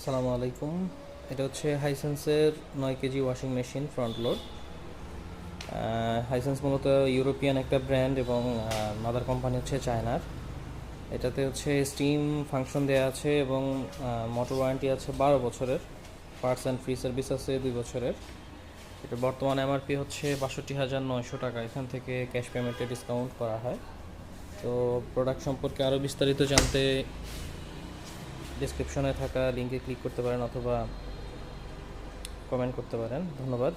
আসসালামু আলাইকুম। এটা হচ্ছে হাইসেন্সের 9 KG washing machine front load. Hisense মূলত ইউরোপিয়ান একটা ব্র্যান্ড এবং মাদার কোম্পানি হচ্ছে চায়নার। এটাতে হচ্ছে স্টিম ফাংশন দেওয়া আছে এবং মোটর ওয়ারেন্টি আছে 12 বছরের। পার্টস অ্যান্ড ফ্রি সার্ভিস আছে 2 বছরের। এটা বর্তমানে এমআরপি হচ্ছে 62,900 টাকা। এখান থেকে ক্যাশ পেমেন্টে ডিসকাউন্ট করা হয়। তো প্রোডাক্ট সম্পর্কে আরও বিস্তারিত জানতে ডেসক্রিপশনে থাকা লিঙ্কে ক্লিক করতে পারেন অথবা কমেন্ট করতে পারেন। ধন্যবাদ।